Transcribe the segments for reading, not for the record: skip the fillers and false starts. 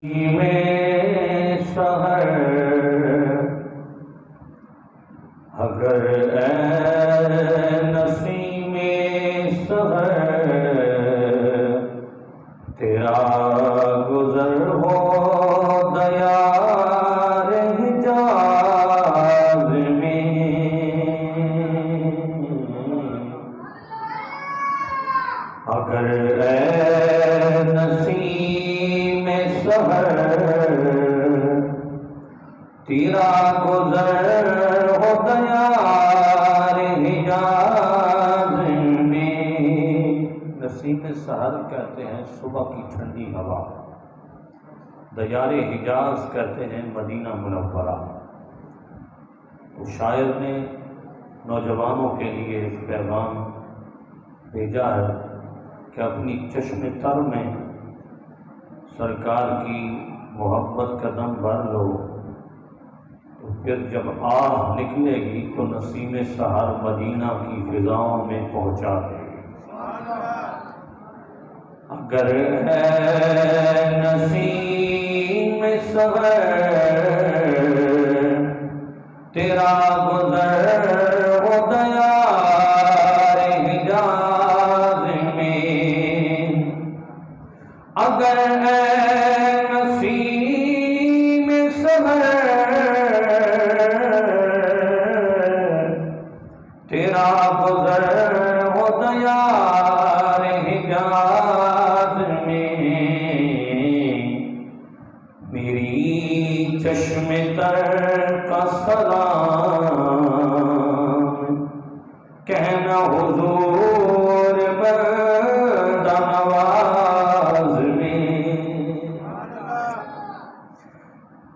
میں سحر اگر اے نسیم سحر تیرا گزر ہو دیار حجاز میں، اگر اے نسیم سحر تیرا گزر ہو دیار حجاز میں۔ نسیم سحر کہتے ہیں صبح کی ٹھنڈی ہوا، دیار حجاز کہتے ہیں مدینہ منورہ۔ تو شاعر نے نوجوانوں کے لیے ایک پیغام بھیجا ہے کہ اپنی چشم تر میں سرکار کی محبت کا دم بھر لو، تو پھر جب آہ نکلے گی تو نسیم سحر مدینہ کی فضاؤں میں پہنچا دے گی۔ اگر ہے نسیم سحر تیرا گزر ہو دیار حجاز میں، اگر اے نسیم سحر تیرا گزر ہو دیار حجاز میں، میری چشم تر کا سلام کہنا حضور بندہ نواز میں،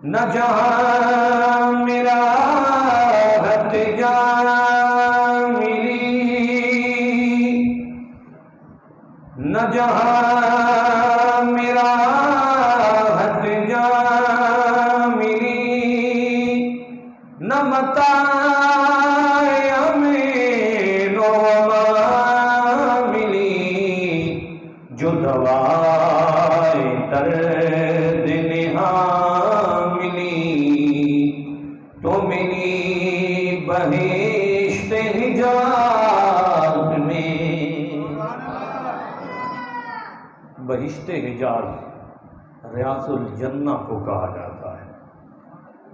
نہ جہاں میرا حت جان ملی، نہ جہاں میرا حت جان ملی، نہ متاع امین و امان ملی، جو دوائے درد نہاں ملی تو ملی بہشت حجاز میں۔ بہشت حجاز ریاض الجنہ کو کہا جاتا ہے،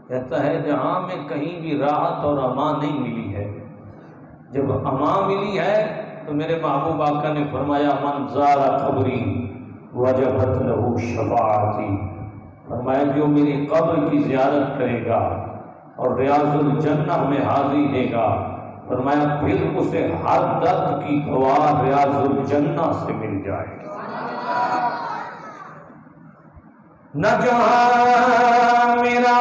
کہتا ہے جہاں میں کہیں بھی راحت اور امان نہیں ملی ہے، جب امان ملی ہے تو میرے محبوب آقا نے فرمایا من زار قبری وجبت لہ شفاعتی، فرمایا جو میری قبر کی زیارت کرے گا اور ریاض الجنہ میں حاضری دے گا، فرمایا پھر اسے ہر درد کی دوا ریاض الجنہ سے مل جائے گی۔ نہ جہاں میرا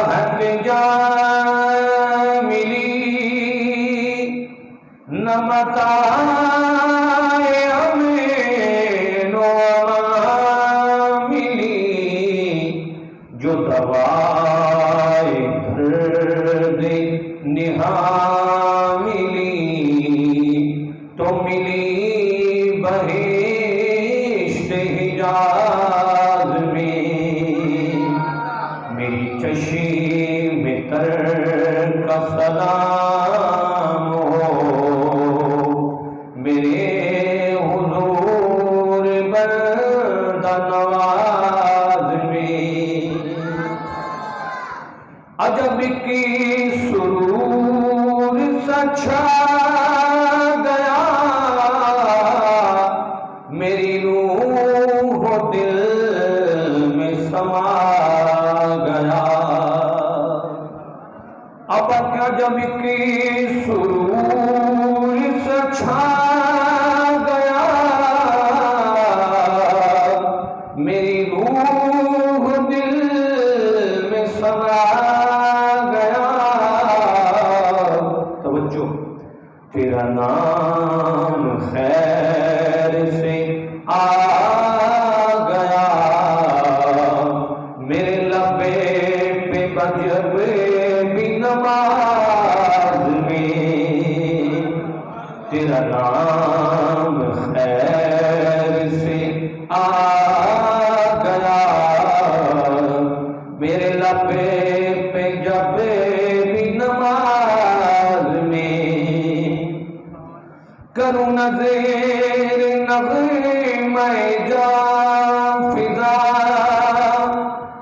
حق جان ملی، نہ متاع امین و امان ملی، جو دوائے درد نہاں ملی تو ملی بہشت حجاز میں، میری چشم تر کا سلام ہو میرے حضور بندہ نواز میں، عجب کی سرور سا چھا گیا میری روح و دل میں سما گیا، اب عجب کی سرور سے چھا گیا میری روح دل میں سما گیا، توجہ تیرا نام خیر سے آ گیا میرے لبے پہ بجب بھی نماز میں، تیرا نام خیر سے آ گیا لبے پہ جب بھی نماز میں کروں نظر نغمہ جاں فضا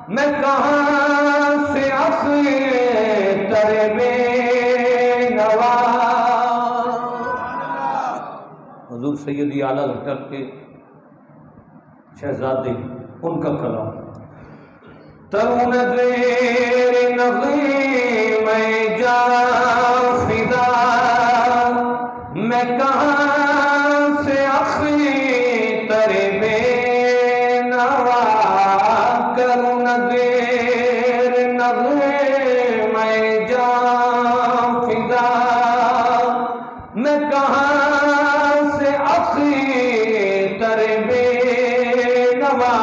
میں کہاں سے اختر بے نوا. حضور سیدی اعلیٰ حضرت کے شہزادے ان کا کلام ترون زیر نغمہ جاں فضا میں کہاں سے اختر بے نوا کروں زیر نغمہ جاں فضا میں کہاں سے اختر بے نوا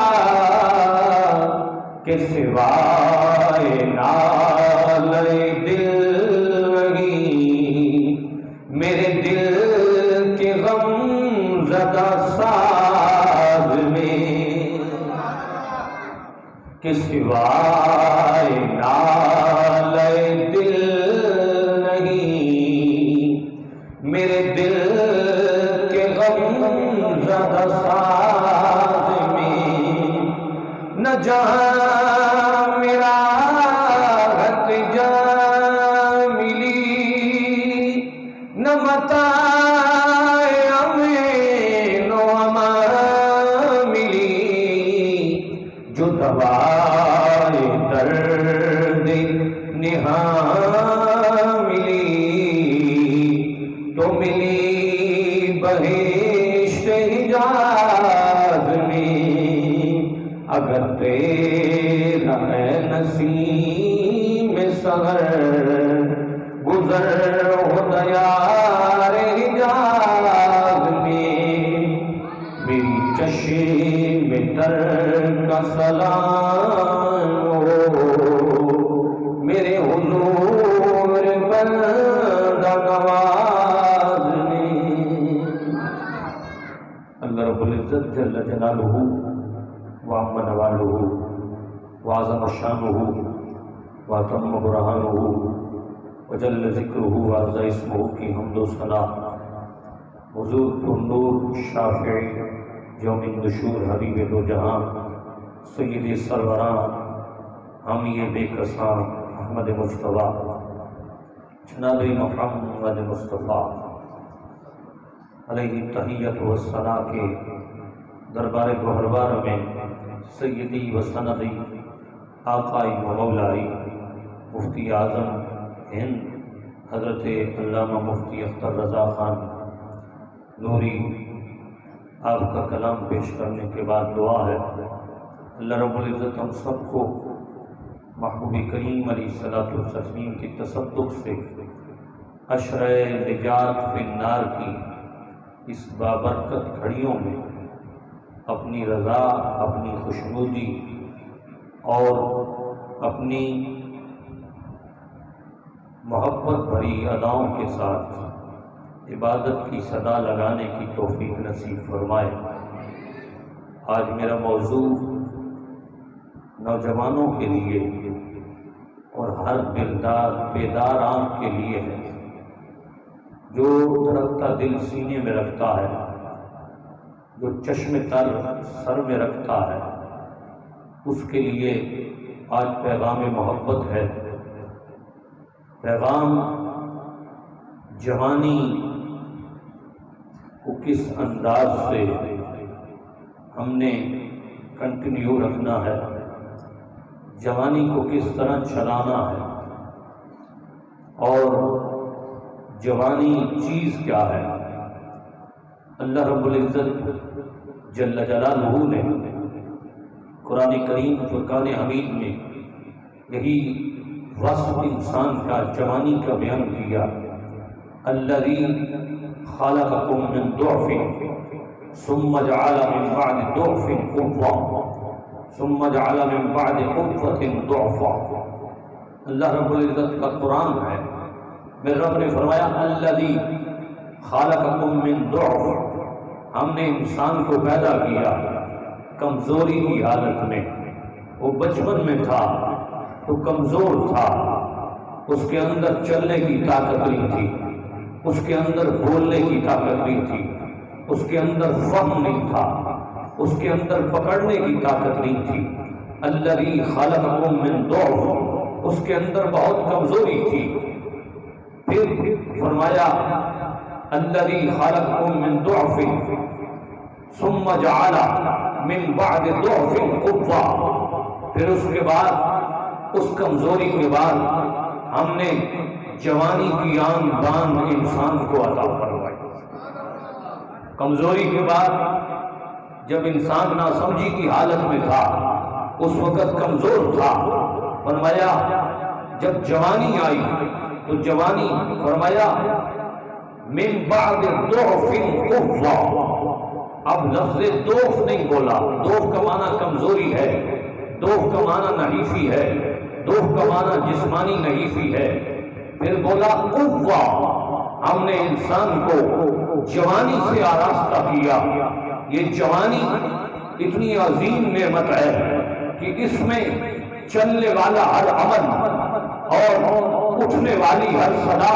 کہ سوائے نالے دل نہیں میرے دل کے غم زدہ ساز میں کہ سوائے نالے دل نہیں میرے دل کے غم زدہ ساز میں نہ جہاں میرا حق جا ملی نہ متاع امین و امان ملی جو دوائے درد نہاں ملی تو ملی بہشت حجاز میں اگر تیرا ہے نسیم سحر گزر ہو دیار حجاز میں میری چشم تر کا سلام ہو میرے حضور بندہ نواز میں. اللہ رب العزت جل جلالہ وعم نوالہ وعظم شانہ واتم برہانہ وجل ذکرہ وعز اسمہ کی حمد و ثنا حضور پرنور شافعی یوم النشور حبیب دو جہاں سید سروران حامی بے کساں احمد مجتبیٰ جناب محمد مصطفیٰ علیہ تحیت و ثنا کے دربار گوہربار میں سیدی و سندی آقائی و مولائی مفتی اعظم ہند حضرت علامہ مفتی اختر رضا خان نوری آپ کا کلام پیش کرنے کے بعد دعا ہے اللہ رب العزت ہم سب کو محبوب کریم علیہ الصلوۃ والتسلیم کی تصدق سے عشرہ نجات فی النار کی اس بابرکت گھڑیوں میں اپنی رضا اپنی خوشنودی اور اپنی محبت بھری اداؤں کے ساتھ عبادت کی صدا لگانے کی توفیق نصیب فرمائے. آج میرا موضوع نوجوانوں کے لیے اور ہر بیدار آنکھ کے لیے ہے جو دھڑکتا دل سینے میں رکھتا ہے جو چشم تر سر میں رکھتا ہے اس کے لیے آج پیغام محبت ہے. پیغام جوانی کو کس انداز سے ہم نے کنٹینیو رکھنا ہے، جوانی کو کس طرح چلانا ہے اور جوانی چیز کیا ہے. اللہ رب العزت جل جلالہ نے قرآن کریم فرقان حمید میں یہی وصف انسان کا جوانی کا بیان کیا. الذی خلقکم من ضعف ثم جعل من بعد ضعف قوة ثم جعل من بعد قوة ضعفا. اللہ رب العزت کا قرآن ہے. میرے رب نے فرمایا الذی خلقکم من ضعف، ہم نے انسان کو پیدا کیا کمزوری کی حالت میں. وہ بچپن میں تھا تو کمزور تھا، اس کے اندر چلنے کی طاقت نہیں تھی، اس کے اندر بولنے کی طاقت نہیں تھی، اس کے اندر فہم نہیں تھا، اس کے اندر پکڑنے کی طاقت نہیں تھی۔ الذی خلقکم من ضعف، اس کے اندر بہت کمزوری تھی۔ پھر فرمایا الذی خلقکم من ضعف ثم جعل من بعد ضعف قوة، پھر اس کے بعد، اس کمزوری کے بعد ہم نے جوانی کی آن بان انسان کو عطا فرمائی۔ کمزوری کے بعد جب انسان ناسمجھی کی حالت میں تھا، اس وقت کمزور تھا، فرمایا جب جوانی آئی تو جوانی فرمایا من بعد ضعف قوة، اب لفظ دوف نہیں بولا، دوف کا معنی کمزوری ہے، دوف کا معنی نحیفی ہے، دوف کا معنی جسمانی نحیفی ہے، پھر بولا قوة، ہم نے انسان کو جوانی سے آراستہ کیا۔ یہ جوانی اتنی عظیم نعمت ہے کہ اس میں چلنے والا ہر عمل اور اٹھنے والی ہر صدا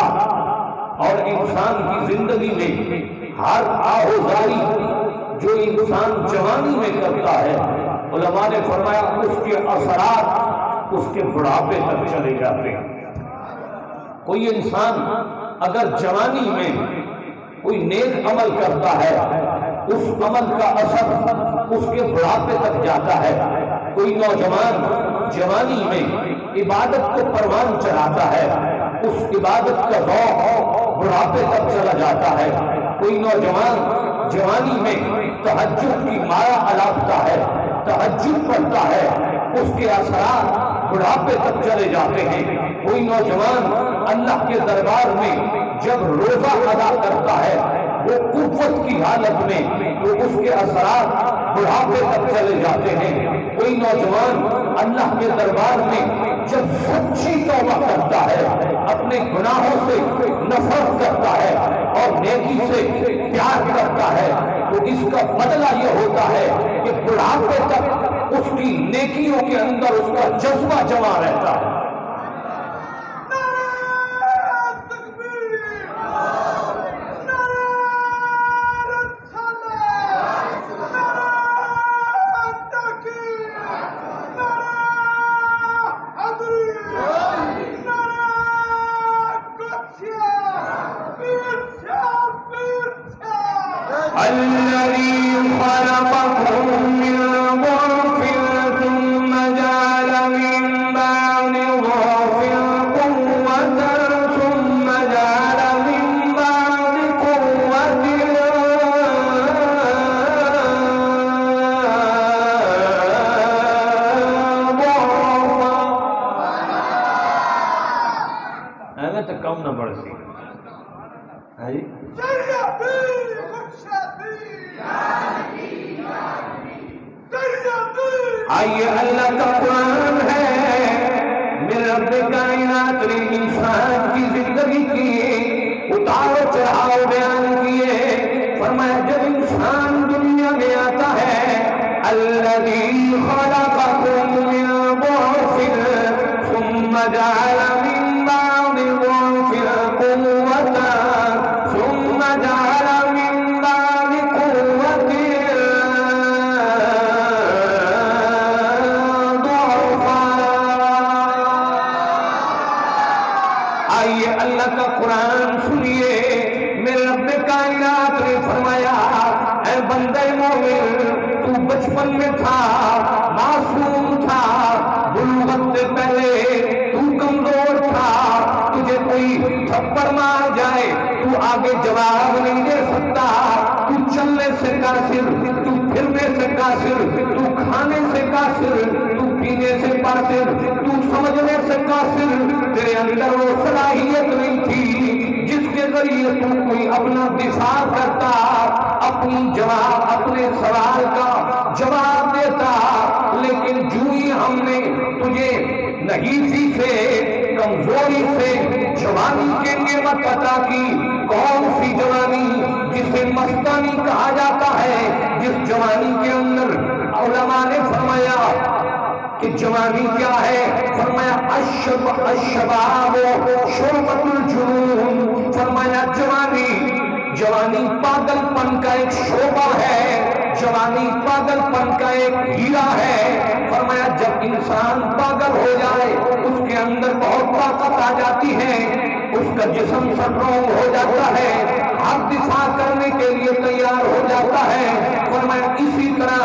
اور انسان کی زندگی میں ہر آہوزاری جو انسان جوانی میں کرتا ہے، علماء نے فرمایا اس کے اثرات اس کے بڑھاپے تک چلے جاتے ہیں۔ کوئی انسان اگر جوانی میں کوئی نیک عمل کرتا ہے، اس عمل کا اثر اس کے بڑھاپے تک جاتا ہے۔ کوئی نوجوان جوانی میں عبادت کو پروان چڑھاتا ہے، اس عبادت کا ذوق بڑھاپے تک چلا جاتا ہے۔ کوئی نوجوان جوانی میں تہجد کی مارا الاپتا ہے، تہجد پڑھتا ہے، اس کے اثرات بڑھاپے تک چلے جاتے ہیں۔ کوئی نوجوان اللہ کے دربار میں جب روزہ ادا کرتا ہے وہ قوت کی حالت میں، تو اس کے اثرات بڑھاپے تک چلے جاتے ہیں۔ کوئی نوجوان اللہ کے دربار میں جب سچی توبہ کرتا ہے، اپنے گناہوں سے نفرت کرتا ہے اور نیکی سے پیار کرتا ہے، تو اس کا بدلہ یہ ہوتا ہے کہ بڑھاپے تک اس کی نیکیوں کے اندر اس کا جذبہ جمع رہتا ہے۔ کم نہ بڑھ سی آئیے اللہ کا قرآن ہے، میرے رب کائنات نے انسان کی زندگی کی اتار و چڑھاؤ بیان کیے۔ فرمایا جب انسان دنیا میں آتا ہے، الذی خلقکم من ضعف ثم جعل من بعد ضعف قوة ثم جعل من بعد قوة ضعفا۔ آئیے اللہ کا قرآن سنیے، میرے رب کائنات نے فرمایا اے بندے مومن، تو بچپن میں تھا، معصوم تھا، بلوغت سے پہلے تو کمزور تھا، تجھے کوئی تھپڑ مار جائے تو آگے جواب نہیں دے سکتا، تو چلنے سے قاصر، تو پھرنے سے قاصر، تو کھانے سے قاصر، تو پینے سے قاصر، تو سمجھنے سے قاصر، تیرے اندر وہ صلاحیت نہیں تھی جس کے ذریعے تو کوئی اپنا دفاع کرتا، اپنے سوال کا جواب دیتا۔ لیکن جو ہی ہم نے تجھے نحیفی سے، کمزوری سے جوانی کے نعمت عطا کی، کون سی جوانی؟ جسے مستانی کہا جاتا ہے، جس جوانی کے اندر علماء نے فرمایا کہ جوانی کیا ہے؟ فرمایا الشباب شعبۃ الجنون، فرمایا جوانی پاگل پن کا ایک شعبہ ہے، جوانی پاگل پن کا ایک ہیرا ہے۔ فرمایا جب انسان پاگل ہو جائے اس کے اندر بہت طاقت آ جاتی ہے، اس کا جسم سٹرونگ ہو جاتا ہے، حق دفاع کرنے کے لیے تیار ہو جاتا ہے۔ فرمایا اسی طرح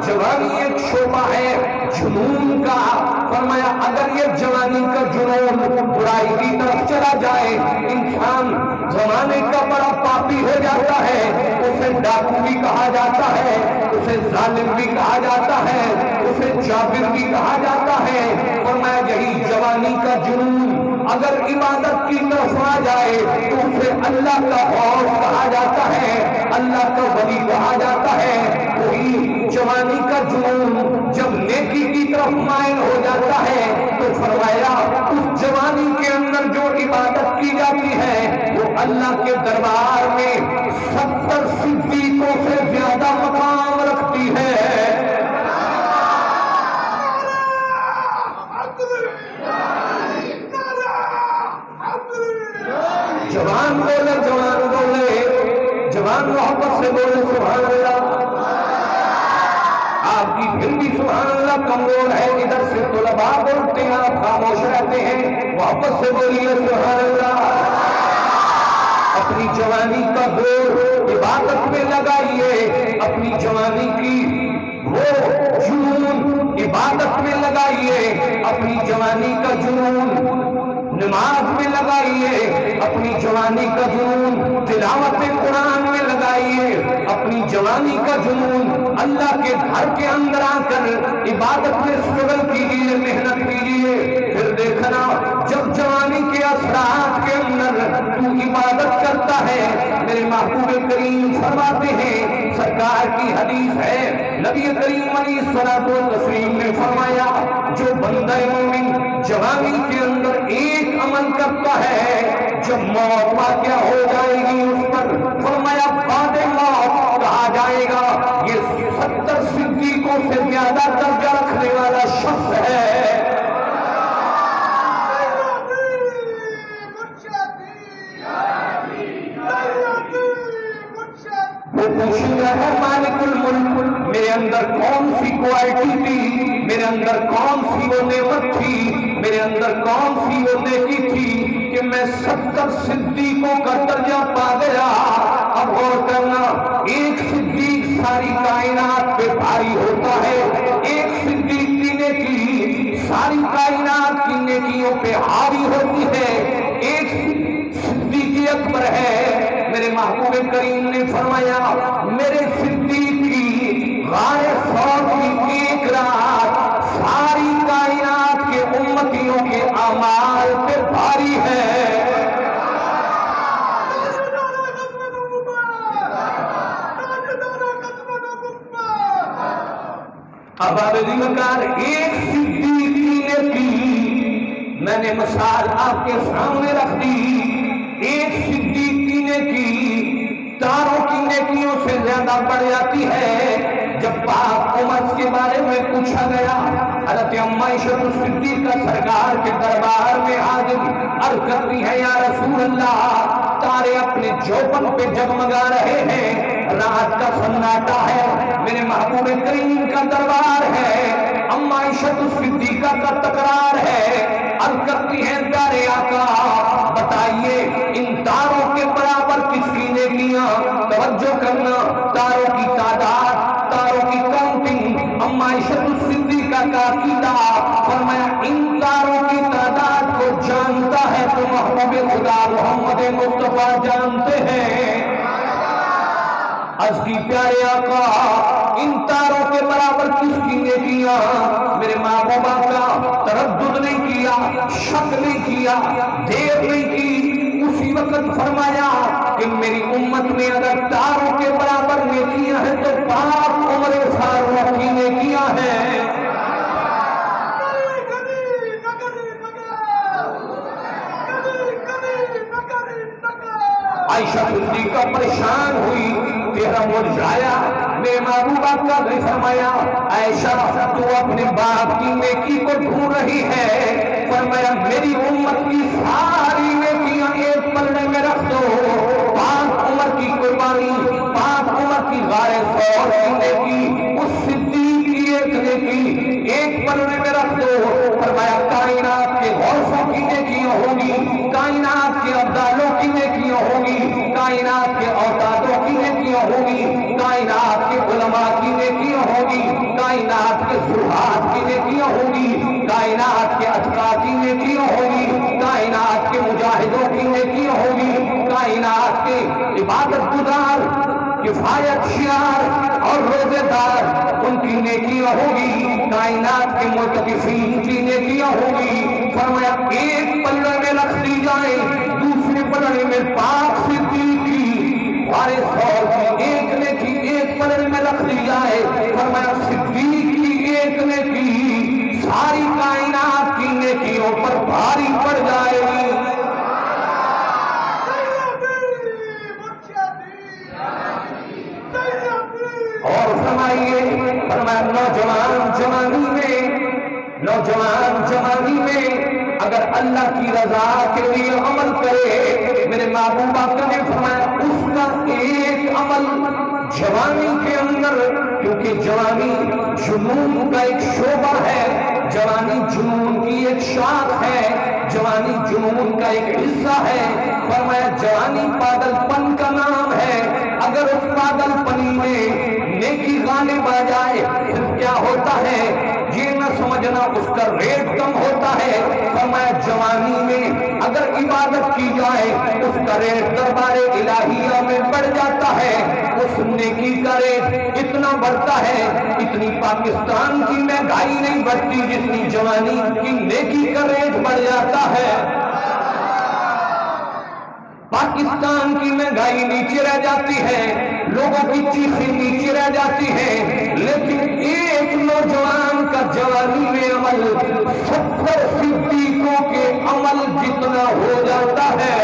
جوانی ایک شعبہ ہے جنون کا۔ فرمایا اگر یہ جوانی کا جنون برائی کی طرف چلا جائے، انسان زمانے کا بڑا پاپی ہو جاتا ہے، اسے ڈاکو بھی کہا جاتا ہے، اسے ظالم بھی کہا جاتا ہے، اسے جابر بھی کہا جاتا ہے۔ فرمایا یہی جوانی کا جنون اگر عبادت کی طرف آ جائے تو اسے اللہ کا خوف کہا جاتا ہے، اللہ کا ولی کہا جاتا ہے۔ وہی جوانی کا جنون جب نیکی کی طرف مائل ہو جاتا ہے تو فرمایا اس جوانی کے اندر جو عبادت کی جاتی ہے وہ اللہ کے دربار میں 70 صدیقوں سے زیادہ مقام رکھتی ہے۔ جوان بولے، جوان بولے، جوان محبت سے بولے سبحان اللہ۔ آپ کی پھر بھی سبحان اللہ کمزور ہے، ادھر سے طلباء بولتے ہیں آپ خاموش رہتے ہیں، محبت سے بولیے سبحان اللہ۔ اپنی جوانی کا زور عبادت میں لگائیے، اپنی جوانی کی وہ جنون عبادت میں لگائیے، اپنی جوانی کا جنون نماز میں لگائیے، اپنی جوانی کا جنون تلاوت قرآن میں لگائیے، اپنی جوانی کا جنون اللہ کے گھر کے اندر آ کر عبادت میں اسٹرگل کیجیے، محنت کیجیے۔ پھر دیکھنا جب جوانی کے اثرات کے اندر تو عبادت کرتا ہے، میرے محبوب کریم فرماتے ہیں، سرکار کی حدیث ہے، نبی کریم علیہ الصلوۃ والتسلیم نے فرمایا جو بندہ مومن جوانی کے اندر ایک عمل کرتا ہے، جب موت واقع ہو جائے گی اس پر فرمایا بعد موت کہا جائے گا یہ 70 صدیقوں سے زیادہ درجہ رکھنے والا شخص ہے۔ وہ پوچھیں گا ہے مالک الملک میرے اندر کون سی کوالٹی تھی، میرے اندر کون سی وہ نعمت تھی، میرے اندر کون سی وہ نیکی تھی کہ میں 70 صدیقوں کا درجہ پا گیا۔ اب غور کرنا، ایک صدیق ساری کائنات پہ بھاری ہوتا ہے، ایک صدیق کی نیکی ساری کائنات کی نیکیوں پہ حاوی ہوتی ہے، ایک صدیق اکبر ہے۔ میرے محبوب کریم نے فرمایا میرے صدیق کی غار ثور کی ایک رات ساری کائنات کے امتیوں کے اعمال پہ بھاری ہے۔ اب آبادیکار ایک صدیق کی نیکی میں نے مثال آپ کے سامنے رکھ دی، ایک صدیق کی نیکی تاروں کی نیکیوں سے زیادہ بڑھ جاتی ہے۔ جب پاک عمر کے بارے میں پوچھا گیا، حضرت اما عائشہ صدیقہ سرکار کے دربار میں حاضر عرض کرتی ہے یا رسول اللہ تارے اپنے جوبن پہ جگمگا رہے ہیں، رات کا سناٹا ہے، میرے محبوب کریم کا دربار ہے، اما عائشہ صدیقہ کا تکرار ہے، عرض کرتی ہیں پیارے آقا بتائیے ان تاروں کے برابر کس کی نیکیاں؟ توجہ کرنا، تاروں کی تعداد، تاروں کی کاؤنٹنگ، اما عائشہ صدیقہ کا عقیدہ فرمایا ان تاروں کی تعداد کو جانتا ہے تو محبوب خدا محمد مصطفیٰ جانتے ہیں۔ عرض کی پیارے آقا ان تاروں کے برابر کس کی نیکیاں؟ میرے محبوبہ کا تردد نہیں کیا، شک نہیں کیا، دیر نہیں کی، اسی وقت فرمایا کہ میری امت میں اگر تاروں کے برابر نیکیاں ہیں تو پاک عمر فاروق کی نیکیاں ہیں۔ عائشہ صدیقہ پریشان ہوئی، تیرا مرجھایا، میرے محبوبہ کا بھی فرمایا عائشہ تو اپنے باپ کی نیکی ڈھونڈ رہی ہے، فرمایا میری امت کی ساری نیکیاں ایک پلڑے میں رکھ دو، پاک عمر کی قربانی، پاک عمر کی غار ثور کی نیکی، اس صدیق کی ایک نیکی ایک پلڑے میں رکھ دو، فرمایا کائنات کے غوثوں کی نیکیاں ہوگی، کائنات کے ابدالوں کی نیکیاں ہوگی، کائنات کے اوتادوں کی نیکیاں ہوگی، کائنات کے علماء کی نیکیاں ہوگی، کائنات کے زہاد کی نیکیاں ہوگی، کائنات کے اتقا کی نیکیاں ہوگی، کائنات کے مجاہدوں کی نیکیاں ہوگی، کائنات کے عبادت گزار، کفایت شیار اور روزے دار ان کی نیکیاں ہوگی، کائنات کے معتکفین کی نیکیاں ہوگی۔ فرمایا ایک پلڑے میں رکھ دی جائے، دوسرے پلڑے میں پاک صدیق کی غار ثور کی ایک نیکی ایک پلڑے میں رکھ دی جائے، فرمایا صدیق کی ایک نیکی ساری کائنات کی نیکیوں پر بھاری پڑ جائے گی۔ اور فرمائیے، فرمایا نوجوان جوانی میں اگر اللہ کی رضا کے لیے عمل کرے، میرے محبوب آقا نے فرمایا اس کا ایک عمل جوانی کے اندر، کیونکہ جوانی جنون کا ایک شعبہ ہے، جوانی جنون کی ایک شاخ ہے، جوانی جنون کا ایک حصہ ہے، فرمایا جوانی پاگل پن کا نام ہے، اگر اس پاگل پنی میں نیکی غالب آ جائے پھر کیا ہوتا ہے، یہ نہ سمجھنا اس کا ریٹ کم ہوتا ہے، فرمایا جوانی میں اگر عبادت کی جائے اس کا ریٹ دربار الہیہ میں بڑھ جاتا ہے، اس نیکی کا ریٹ اتنا بڑھتا ہے، اتنی پاکستان کی مہنگائی نہیں بڑھتی جتنی جوانی کی نیکی کا ریٹ بڑھ جاتا ہے۔ پاکستان کی مہنگائی نیچے رہ جاتی ہے، لوگوں کی چیخیں نیچے رہ جاتی ہے، لیکن ایک نوجوان کا جوانی میں عمل 70 صدیقوں کے عمل جتنا ہو جاتا ہے۔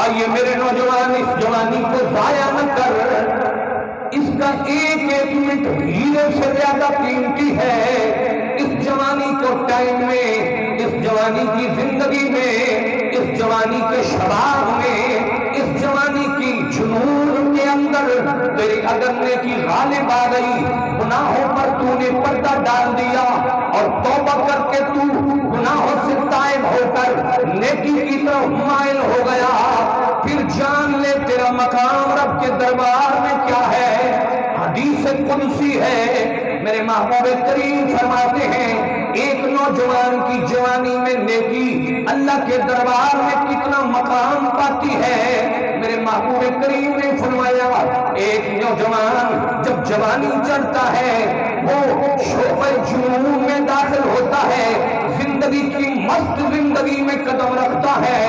آئیے میرے نوجوان اس جوانی کو ضائع نہ کر، اس کا ایک ایک منٹ ہیرے سے زیادہ قیمتی ہے، اس جوانی کو ٹائم میں، اس جوانی کی زندگی میں، اس جوانی کے شباب میں، اس جوانی کی جنون کے اندر تیری اگر نیکی غالب آ گئی، گناہوں پر تو نے پردہ ڈال دیا اور توبہ کر کے تو گناہوں سے تائب ہو کر نیکی کی طرف مائل ہو گیا، پھر جان لے تیرا مقام رب کے دربار میں کیا ہے۔ حدیث قدسی ہے، میرے محبوب کریم فرماتے ہیں ایک نوجوان کی جوانی میں نیکی اللہ کے دربار میں کتنا مقام پاتی ہے، میرے محبوب کریم نے فرمایا ایک نوجوان جب جوانی چڑھتا ہے وہ شعبہ جنون میں داخل ہوتا ہے، زندگی کی مست زندگی میں قدم رکھتا ہے،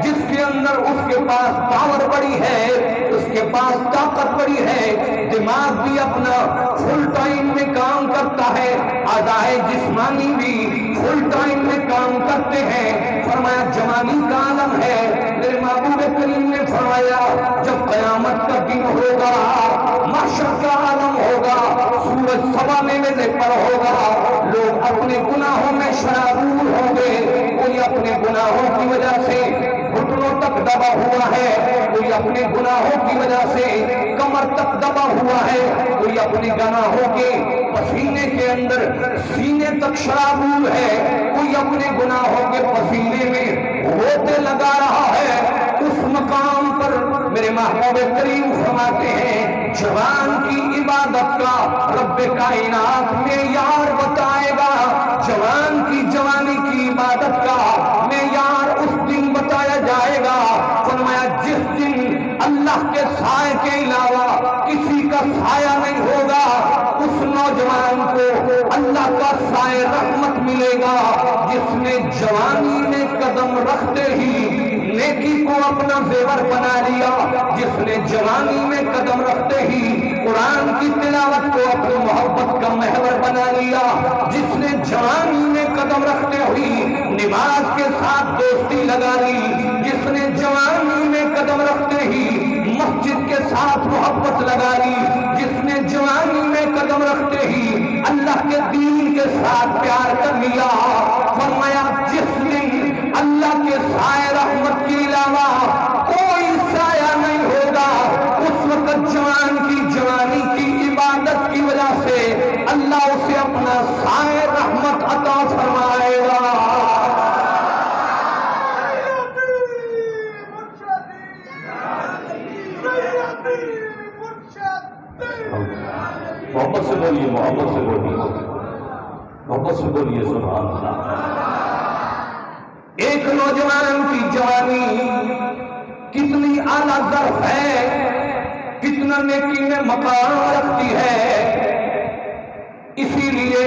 جس کے اندر اس کے پاس پاور بڑی ہے، اس کے پاس طاقت بڑی ہے، دماغ بھی اپنا فل ٹائم میں کام کرتا ہے، اعضائے جسمانی بھی فل ٹائم میں کام کرتے ہیں، فرمایا جوانی کا عالم ہے۔ میرے محبوب کریم نے فرمایا جب قیامت کا دن ہوگا، محشر کا عالم ہوگا، سورج سوا میں پر ہوگا، لوگ اپنے گناہوں میں شرابور ہوں گے، کوئی اپنے گناہوں کی وجہ سے گھٹنوں تک دبا ہوا ہے، کوئی اپنے گناہوں کی وجہ سے کمر تک دبا ہوا ہے، کوئی اپنے گناہوں کے پسینے کے اندر سینے تک شرابور ہے، کوئی اپنے گناہوں کے پسینے میں روتے لگا رہا ہے۔ اس مقام پر میرے محبوب کریم فرماتے ہیں جوان کی عبادت کا رب کائنات معیار بتائے گا، جوان کی جوانی کی عبادت کا معیار اس دن بتایا جائے گا، فرمایا جس دن اللہ کے سائے کے علاوہ کسی کا سایہ نہیں ہوگا، اس نوجوان کو اللہ کا سائے رحمت ملے گا جس نے جوانی میں قدم رکھتے ہی نیکی کو اپنا زیور بنا لیا، جس نے جوانی میں قدم رکھتے ہی قرآن کی تلاوت کو اپنی محبت کا محور بنا لیا، جس نے جوانی میں قدم رکھتے ہوئی نماز کے ساتھ دوستی لگا لی، ساتھ محبت لگا لی، جس نے جوانی میں قدم رکھتے ہی اللہ کے دین کے ساتھ پیار کر لیا، فرمایا جس دن اللہ کے سائے رحمت کے علاوہ کوئی سایہ نہیں ہوگا، اس وقت جوان کی جوانی کی عبادت کی وجہ سے اللہ اسے اپنا سائے رحمت عطا فرمائے گا۔ محبت سے بولیے، محبت سے بولیے، محبت سے بولیے سبحان اللہ۔ ایک نوجوان کی جوانی کتنی اعلیٰ ظرف ہے، کتنا نیکی میں مقام رکھتی ہے، اسی لیے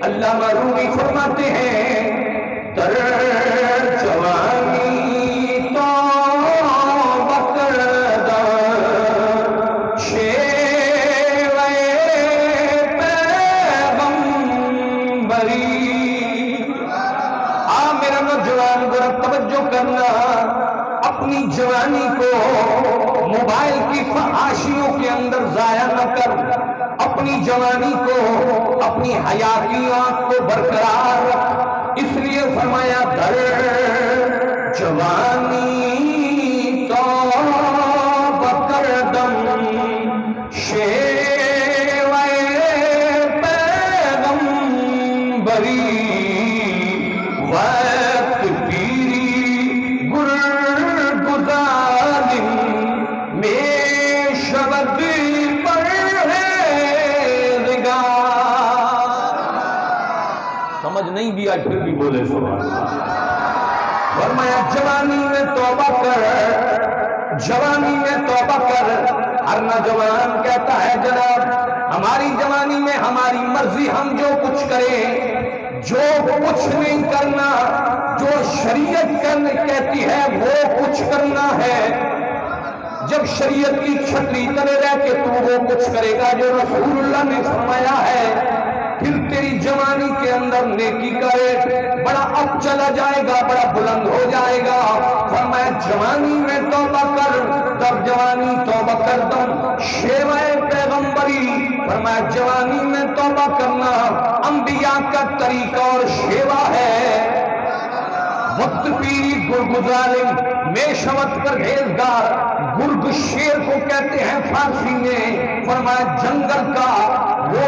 علامہ رومی فرماتے ہیں در جوانی اپنی جوانی کو موبائل کی فحاشیوں کے اندر ضائع نہ کر، اپنی جوانی کو اپنی حیاتیات کو برقرار رکھ، اس لیے فرمایا در جوانی توبہ کردم شیوہ پیغمبری وقت پیری سمجھ نہیں بھی آج پھر بھی بولے سبحان اللہ۔ فرمایا جوانی میں توبہ کر، جوانی میں توبہ کر۔ ہر نوجوان کہتا ہے جناب ہماری جوانی میں ہماری مرضی، ہم جو کچھ کریں، جو کچھ نہیں کرنا، جو شریعت کہتی ہے وہ کچھ کرنا ہے۔ جب شریعت کی چھتری تلے رہ کے تو وہ کچھ کرے گا جو رسول اللہ نے فرمایا ہے، پھر تیری جوانی کے اندر نیکی کا ریٹ بڑا اب چلا جائے گا، بڑا بلند ہو جائے گا۔ فرمایا جوانی میں توبہ کر، تب جوانی توبہ کردم شیوہ پیغمبری۔ فرمایا جوانی میں توبہ کرنا انبیاء کا طریقہ اور شیوہ ہے۔ وقت پیری گرگ ظالم میں شوت پرہیزگار، گرگ شیر کو کہتے ہیں فارسی میں۔ فرمایا جنگل کا وہ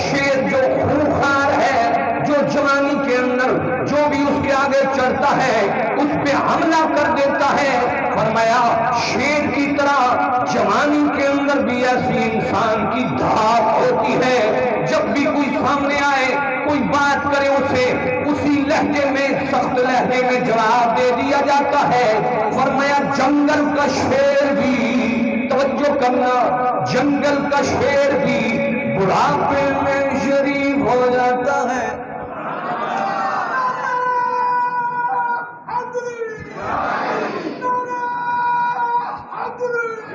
شیر جو خونخوار ہے، جو جوانی کے اندر جو بھی اس کے آگے چڑھتا ہے اس پہ حملہ کر دیتا ہے۔ فرمایا شیر کی طرح جوانی کے اندر بھی ایسی انسان کی دھاپ ہوتی ہے، جب بھی کوئی سامنے آئے کوئی بات کرے اسے اسی لہجے میں، سخت لہجے میں جواب دے دیا جاتا ہے۔ فرمایا جنگل کا شیر بھی، توجہ کرنا، جنگل کا شیر بھی بڑھاپے میں شریف ہو جاتا ہے۔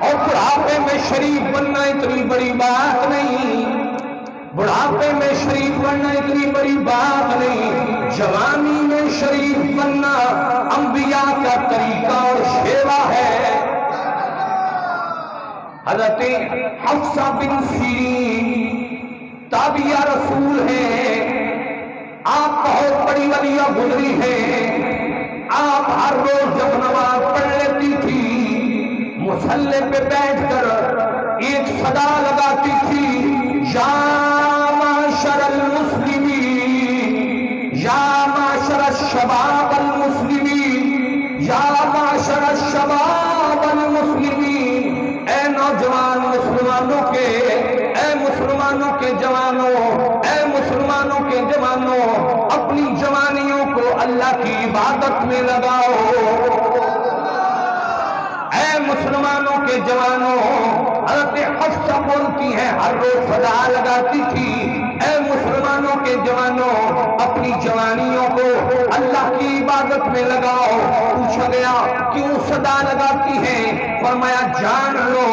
اور بڑھاپے میں شریف بننا اتنی بڑی بات نہیں، بڑھاپے میں شریف بننا اتنی بڑی بات نہیں، جوانی میں شریف بننا انبیاء کا طریقہ اور شیوا ہے۔ حضرت حفصہ بن سیرین تابعہ رسول ہیں، آپ بہت بڑی ولیہ گزری ہیں۔ آپ ہر روز جب نماز پڑھ لیتی تھی مصلی پہ بیٹھ کر ایک صدا لگاتی تھی، یا معاشر المسلمین، یا معاشر الشباب المسلمین، یا معاشر الشباب المسلمین، اے نوجوان مسلمانوں کے، اے مسلمانوں کے جوانوں، اے مسلمانوں کے جوانوں، اپنی جوانیوں کو اللہ کی عبادت میں لگاؤ۔ اے مسلمانوں کے جوانوں، حضرت حفصہ بولتی ہیں، ہر روز صدا لگاتی تھی، اے مسلمانوں کے جوانوں اپنی جوانیوں کو اللہ کی عبادت میں لگاؤ۔ پوچھا گیا کیوں صدا لگاتی ہیں؟ فرمایا جان لو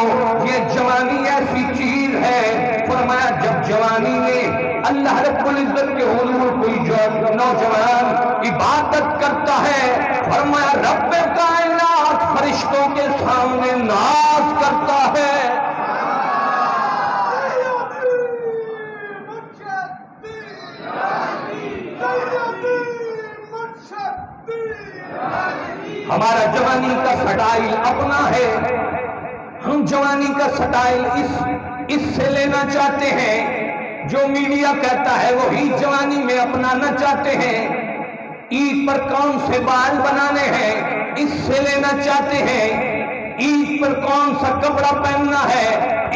یہ جوانی ایسی چیز ہے، فرمایا جب جوانی میں اللہ رب العزت کے حضور کوئی نوجوان عبادت کرتا ہے، فرمایا رب کائنات فرشتوں کے سامنے ناز کرتا ہے۔ ہمارا جوانی کا سٹائل اپنا ہے، ہم جوانی کا سٹائل اس سے لینا چاہتے ہیں، جو میڈیا کہتا ہے وہی جوانی میں اپنانا چاہتے ہیں، عید پر کون سے بال بنانے ہیں اس سے لینا چاہتے ہیں، عید پر کون سا کپڑا پہننا ہے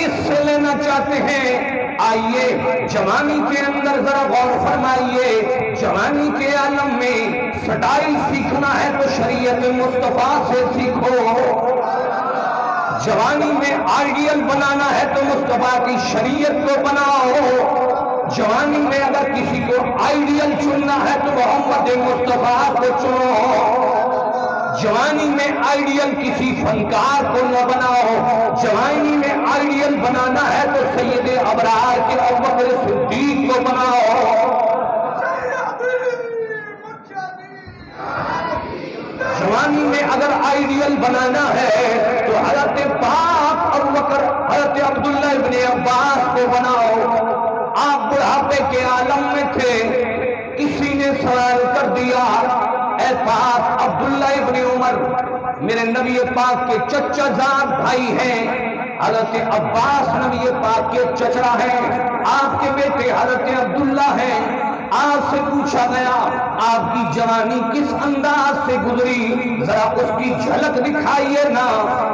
اس سے لینا چاہتے ہیں۔ آئیے جوانی کے اندر ذرا غور فرمائیے، جوانی کے عالم میں سٹائل سیکھنا ہے تو شریعت مصطفیٰ سے سیکھو، جوانی میں آئیڈیل بنانا ہے تو مصطفیٰ کی شریعت کو بناؤ، جوانی میں اگر کسی کو آئیڈیل چننا ہے تو محمد مصطفیٰ کو چنو، جوانی میں آئیڈیل کسی فنکار کو نہ بناؤ، جوانی میں آئیڈیل بنانا ہے تو سید ابرار کے ابوبکر صدیق کو بناؤ، جوانی میں اگر آئیڈیل بنانا ہے تو حضرت پاک ابوبکر حضرت عبداللہ ابن عباس کو بناؤ۔ آپ بڑھاپے کے عالم میں تھے، کسی نے سوال کر دیا، اے پاک عبداللہ ابن عمر میرے نبی پاک کے چچا زاد بھائی ہیں، حضرت عباس نبی پاک کے چچڑا ہیں، آپ کے بیٹے حضرت عبداللہ ہیں، آپ سے پوچھا گیا آپ کی جوانی کس انداز سے گزری، ذرا اس کی جھلک دکھائیے نا،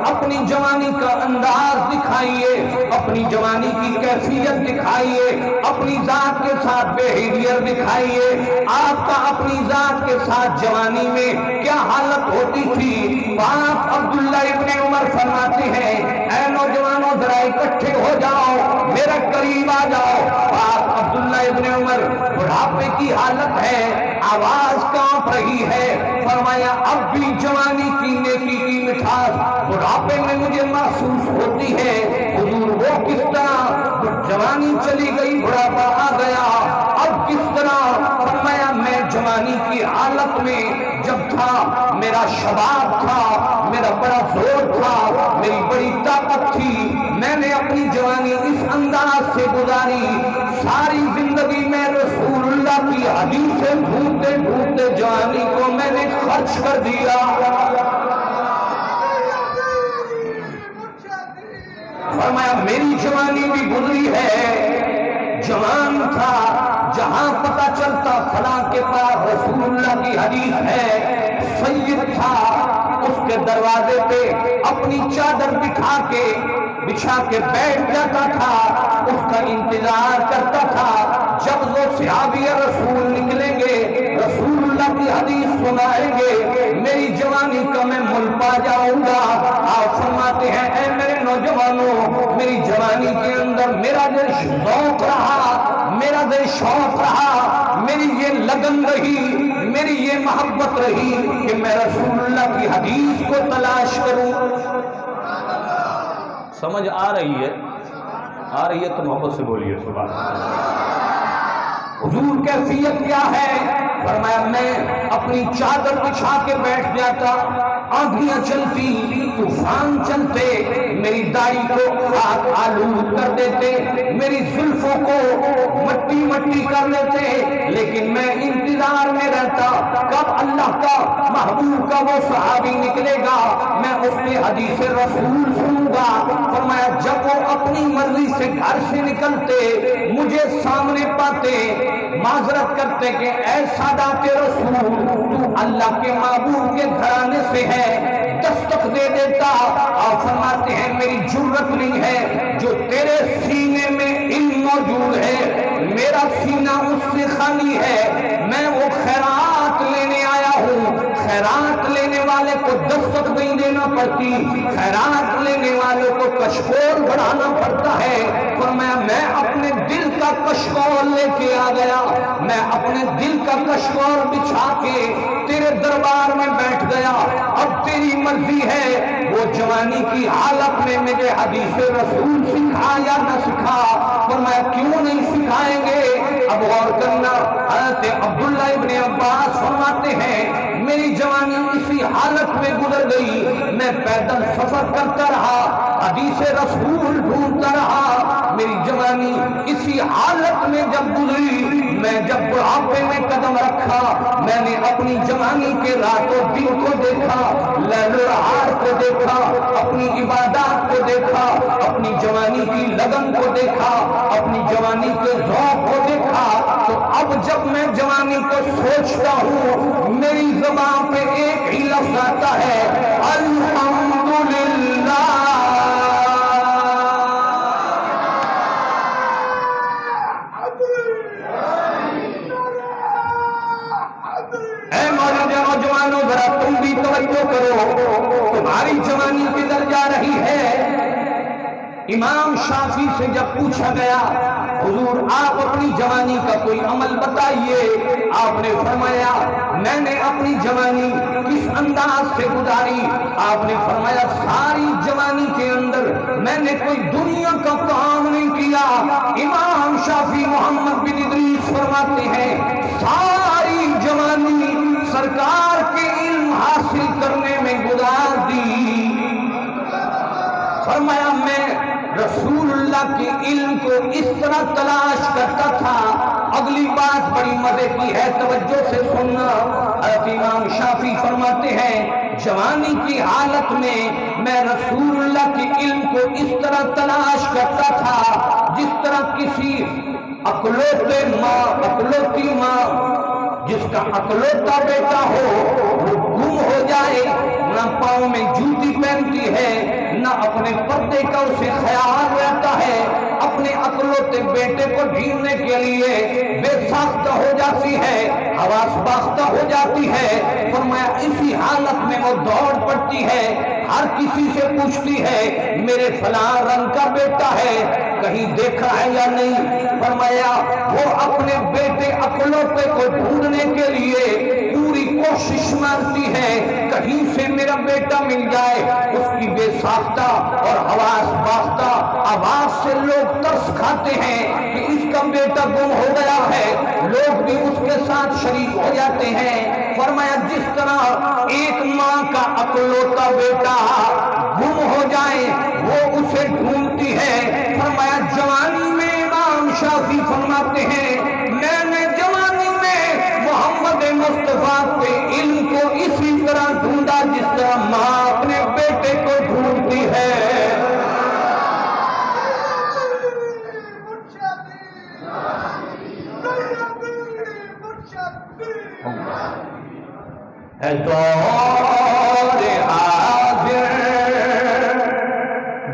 اپنی جوانی کا انداز دکھائیے، اپنی جوانی کی کیفیت دکھائیے، اپنی ذات کے ساتھ بیہیویئر دکھائیے، آپ کا اپنی ذات کے ساتھ جوانی میں کیا حالت ہوتی تھی۔ پاک عبداللہ ابن عمر فرماتے ہیں اے نوجوانوں ذرا اکٹھے ہو جاؤ، میرے قریب آ جاؤ۔ پاک عبداللہ ابن عمر بڑھاپے کی حالت ہے، آواز کانپ رہی ہے، فرمایا اب بھی جوانی کی نیکی کی مٹھاس بڑھاپے میں مجھے محسوس ہوتی ہے، حضور وہ کس طرح، جوانی چلی گئی بڑھاپا آ گیا، اب کس طرح؟ فرمایا میں جوانی کی حالت میں جب تھا، میرا شباب تھا، میرا بڑا زور تھا، میری بڑی طاقت تھی، میں نے اپنی جوانی اس انداز سے گزاری، ساری زندگی میں رسول اللہ کی حدیثیں ڈھونڈتے ڈھونڈتے جوانی کو میں نے خرچ کر دیا۔ فرمایا میری جوانی بھی گزری ہے، جوان تھا، جہاں پتہ چلتا فلاں کے پاس رسول اللہ کی حدیث ہے، سید تھا، اس کے دروازے پہ اپنی چادر بچھا کے بیٹھ جاتا تھا، اس کا انتظار کرتا تھا جب وہ صحابی رسول نکلیں گے، رسول اللہ کی حدیث سنائیں گے، میری جوانی کا میں مل پا جاؤں گا۔ آپ فرماتے ہیں اے میرے نوجوانوں، میری جوانی کے اندر میرا جو ذوق رہا، میرا جو شوق رہا، میری یہ لگن رہی، میری یہ محبت رہی کہ میں رسول اللہ کی حدیث کو تلاش کروں۔ سمجھ آ رہی ہے؟ آ رہی ہے تو محبت سے بولیے سبحان اللہ۔ حضور کیفیت کیا ہے؟ فرمایا میں اپنی چادر بچھا کے بیٹھ جاتا، آندھیاں چلتی، طوفان چلتے، میری داڑھی کو خاک آلود کر دیتے، میری زلفوں کو مٹی مٹی کر لیتے، لیکن میں انتظار میں رہتا کب اللہ کا محبوب کا وہ صحابی نکلے گا، میں اس کی حدیث رسول سنوں گا۔ فرمایا جب وہ اپنی مرضی سے گھر سے نکلتے، مجھے سامنے پاتے، معذرت کرتے کہ اے سادات رسول تو اللہ کے محبوب کے گھرانے سے ہے، دستک دے دیتا، اور فرماتے ہیں میری جرت نہیں ہے، جو تیرے سینے میں علم موجود ہے میرا سینہ اس سے خالی ہے، میں وہ خیرات لینے آیا ہوں، خیرات لینے والے کو دستک نہیں دینا پڑتی، خیرات لینے والوں کو کشکول بڑھانا پڑتا ہے۔ فرمایا میں اپنے دل کا کشکول لے کے آ گیا، میں اپنے دل کا کشکول بچھا کے تیرے دربار میں بیٹھ گیا، اب تیری مرضی ہے وہ جوانی کی حالت میں مجھے حدیث رسول سکھا یا نہ سکھا۔ فرمایا کیوں نہیں سکھائیں گے؟ اب غور کرنا، حضرت عبداللہ ابن عباس فرماتے ہیں میری جوانی اسی حالت میں گزر گئی، میں پیدل سفر کرتا رہا، حدیث رسول ڈھونڈتا رہا، میری جوانی اسی حالت میں جب گزری، میں جب بڑھاپے میں قدم رکھا، میں نے اپنی جوانی کے رات و دن کو دیکھا، دیکھا، اپنی عبادات کو دیکھا، اپنی جوانی کی لگن کو دیکھا، اپنی جوانی کے ذوق کو دیکھا، تو اب جب میں جوانی کو سوچتا ہوں میری زبان پہ ایک ہی لفظ آتا ہے، الحمدللہ۔ اے موجودہ نوجوانوں، ذرا تم بھی توجہ کرو، تمہاری جوانی کدھر جا رہی ہے؟ امام شافعی سے جب پوچھا گیا حضور آپ اپنی جوانی کا کوئی عمل بتائیے، آپ نے فرمایا میں نے اپنی جوانی کس انداز سے گزاری؟ آپ نے فرمایا ساری جوانی کے اندر میں نے کوئی دنیا کا کام نہیں کیا۔ امام شافعی محمد بن ادریس فرماتے ہیں ساری جوانی سرکار کے علم حاصل کرنے میں گزار دی۔ فرمایا میں رسول اللہ کے علم کو اس طرح تلاش کرتا تھا۔ اگلی بات بڑی مزے کی ہے، توجہ سے سننا۔ حضرت امام شافعی فرماتے ہیں جوانی کی حالت میں رسول اللہ کے علم کو اس طرح تلاش کرتا تھا جس طرح کسی اکلوتی ماں جس کا اکلوتا بیٹا ہو وہ گم ہو جائے، نہ پاؤں میں جوتی پہنتی ہے، نہ اپنے پردے کا اسے خیال رہتا ہے، اپنے اکلوتے بیٹے کو ڈھونڈنے کے لیے بے ساختہ ہو جاتی ہے، حواس باختہ ہو جاتی ہے۔ فرمایا اسی حالت میں وہ دوڑ پڑتی ہے، ہر کسی سے پوچھتی ہے میرے فلاں رنگ کا بیٹا ہے، کہیں دیکھا ہے یا نہیں؟ فرمایا وہ اپنے بیٹے اکلوتے کو ڈھونڈنے کے لیے پوری کوشش مارتی ہے کہیں سے میرا بیٹا مل جائے۔ اس کی بے ساختہ اور حواس باختہ آواز سے لوگ ترس کھاتے ہیں کہ اس کا بیٹا گم ہو گیا ہے، لوگ بھی اس کے ساتھ شریک ہو جاتے ہیں۔ فرمایا جس طرح ایک ماں کا اکلوتا بیٹا گم ہو جائے وہ اسے ڈھونڈتی ہے، فرمایا جوانی میں امام شافعی فرماتے ہیں میں نے جوانی میں محمد مصطفیٰ کے علم کو اسی طرح ڈھونڈا جس طرح ماں اپنے بیٹے کو ڈھونڈتی ہے۔ اے دور حاضر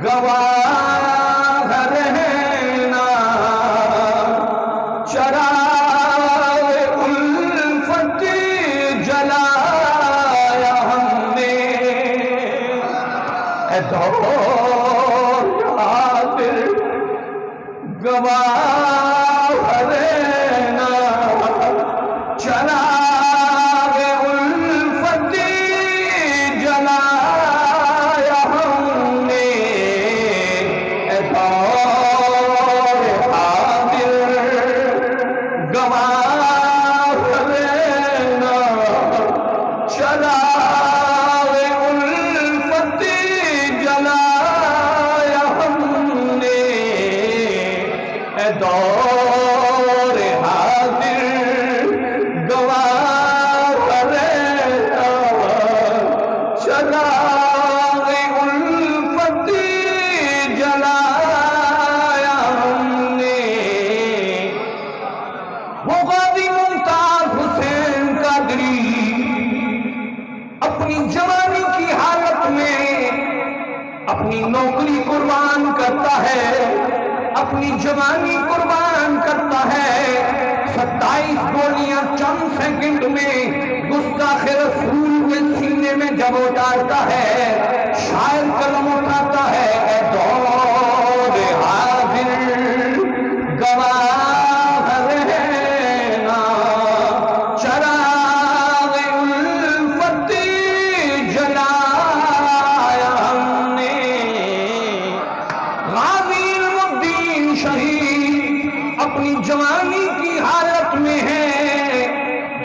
گواہ رہنا، چراغ الفت جلایا ہم نے۔ اے دور حاضر گواہ رہنا، چراغ اپنی نوکری قربان کرتا ہے، اپنی جوانی قربان کرتا ہے، 27 گولیاں چند سیکنڈ میں گستاخ رسول کے سینے میں جب وہ ڈالتا ہے، شاعر قلم اٹھاتا ہے اے دور حاضر گواہ رہنا، چراغ الفت جلایا ہم نے۔ غازی علم الدین شہید اپنی جوانی کی حالت میں ہے،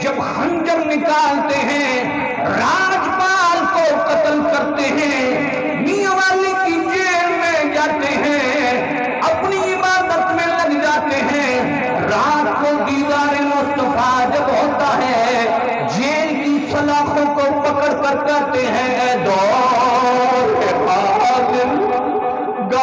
جب خنجر نکالتے ہیں، راجپال کو قتل کرتے ہیں، میاں والی کی جیل میں جاتے ہیں، اپنی عبادت میں لگ جاتے ہیں، رات کو دیدار مصطفیٰ جب ہوتا ہے، جیل کی سلاخوں کو پکڑ کر کہتے ہیں اے دور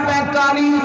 45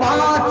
5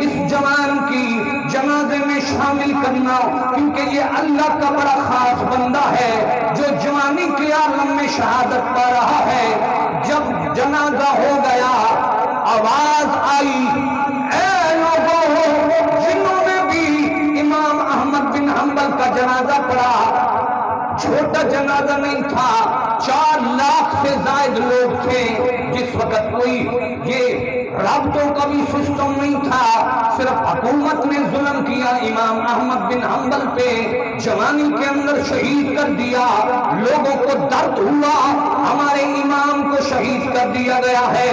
اس جوان کی جنازے میں شامل کرنا، کیونکہ یہ اللہ کا بڑا خاص بندہ ہے جو جوانی کے عالم میں شہادت پا رہا ہے۔ جب جنازہ ہو گیا آواز آئی، اے لوگوں جنہوں نے بھی امام احمد بن حنبل کا جنازہ پڑھا، چھوٹا جنازہ نہیں تھا، 4 لاکھ سے زائد لوگ تھے۔ جس وقت کوئی یہ رابطوں کا بھی سسٹم نہیں تھا، صرف حکومت نے ظلم کیا امام احمد بن حنبل پہ، جوانی کے اندر شہید کر دیا۔ لوگوں کو درد ہوا ہمارے امام کو شہید کر دیا گیا ہے،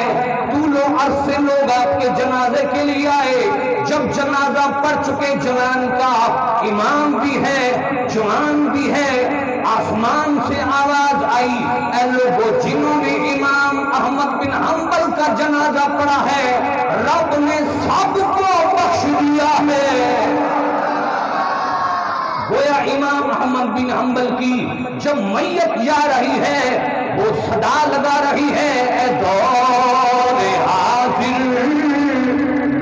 طول و عرض سے لوگ آپ کے جنازے کے لیے آئے۔ جب جنازہ پڑھ چکے جوان کا، امام بھی ہے جوان بھی ہے، آسمان سے آواز آئی، اے لوگوں جنہوں نے امام احمد بن حنبل کا جنازہ پڑھا ہے، رب نے سب کو بخش دیا ہے۔ گویا امام احمد بن حنبل کی جب میت جا رہی ہے وہ صدا لگا رہی ہے، اے دور حاضر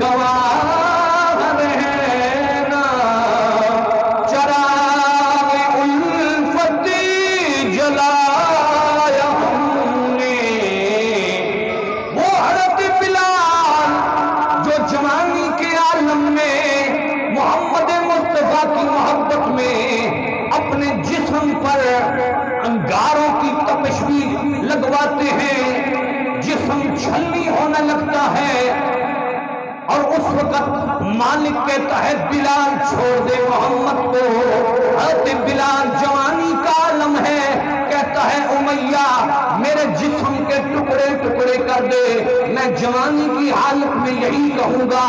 گواہ رہنا، چراغ الفت جلایا ہم نے۔ وہ حضرت بلال جو جوانی کے عالم میں محمد مصطفیٰ کی محبت میں اپنے جسم پر انگاروں کی تپش بھی لگواتے ہیں، جسم چھلنی ہونے لگتا ہے، اور اس وقت مالک کہتا ہے بلال چھوڑ دے محمد کو۔ حضرت بلال جوانی کا عالم ہے، کہتا ہے امیہ میرے جسم کے ٹکڑے ٹکڑے کر دے، میں جوانی کی حالت میں یہی کہوں گا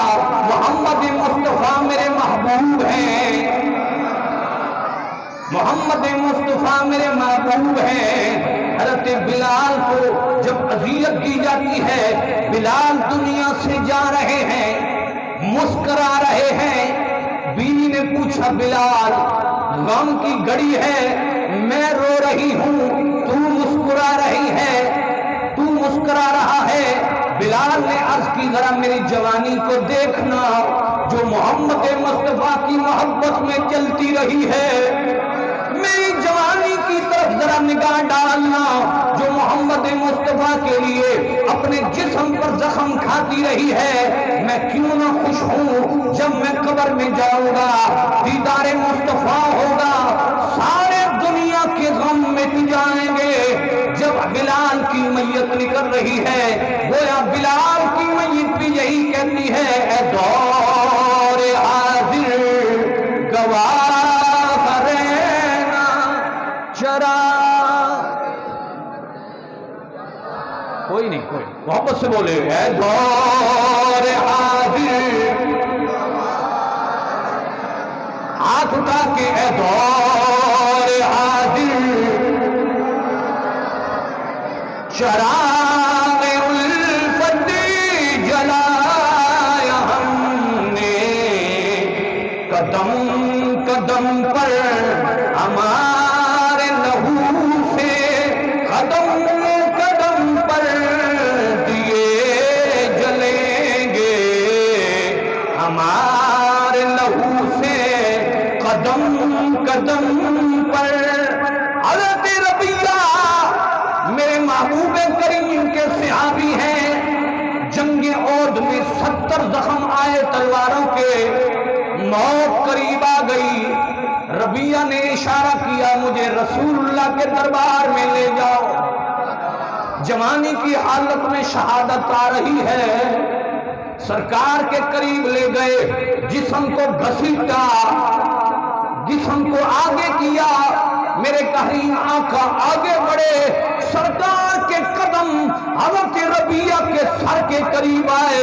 محمد مصطفیٰ میرے محبوب ہیں، محمد مصطفیٰ میرے محبوب ہیں۔ حضرت بلال کو جب اذیت دی جاتی ہے، بلال دنیا سے جا رہے ہیں، مسکرا رہے ہیں۔ بیوی نے پوچھا بلال غم کی گھڑی ہے، میں رو رہی ہوں، تو مسکرا رہی ہے، تو مسکرا رہا ہے۔ بلال نے عرض کی ذرا میری جوانی کو دیکھنا جو محمد مصطفیٰ کی محبت میں چلتی رہی ہے، میری جوانی کی طرف ذرا نگاہ ڈالنا جو محمد مصطفیٰ کے لیے اپنے جسم پر زخم کھاتی رہی ہے۔ میں کیوں نہ خوش ہوں جب میں قبر میں جاؤں گا، دیدار مصطفیٰ ہوگا، سارے دنیا کے غم مٹ جائیں گے۔ جب بلال کی میت نکل رہی ہے، گویا بلال کی میت بھی یہی کہتی ہے، اے دور حاضر گواہ رہنا، چرا کوئی نہیں، کوئی محبت سے بولے، اے دور حاضر، ہاتھ اٹھا کے اے دور حاضر، چراغ الفت جلایا ہم نے، قدم قدم پر ہمارے لہو سے، قدم قدم پر دیے جلیں گے، ہمارے لہو سے قدم قدم پر۔ حضرت ربیہ میرے محبوب کریم کے صحابی ہیں، جنگ عہد میں 70 زخم آئے تلواروں کے، موت قریب آ گئی۔ ربیہ نے اشارہ کیا مجھے رسول اللہ کے دربار میں لے جاؤ۔ جوانی کی حالت میں شہادت آ رہی ہے، سرکار کے قریب لے گئے، جسم کو گھسیٹا، جسم کو آگے کیا، میرے قہرین آقا آگے بڑھے، سرکار کے قدم حضرت ربیہ کے سر کے قریب آئے،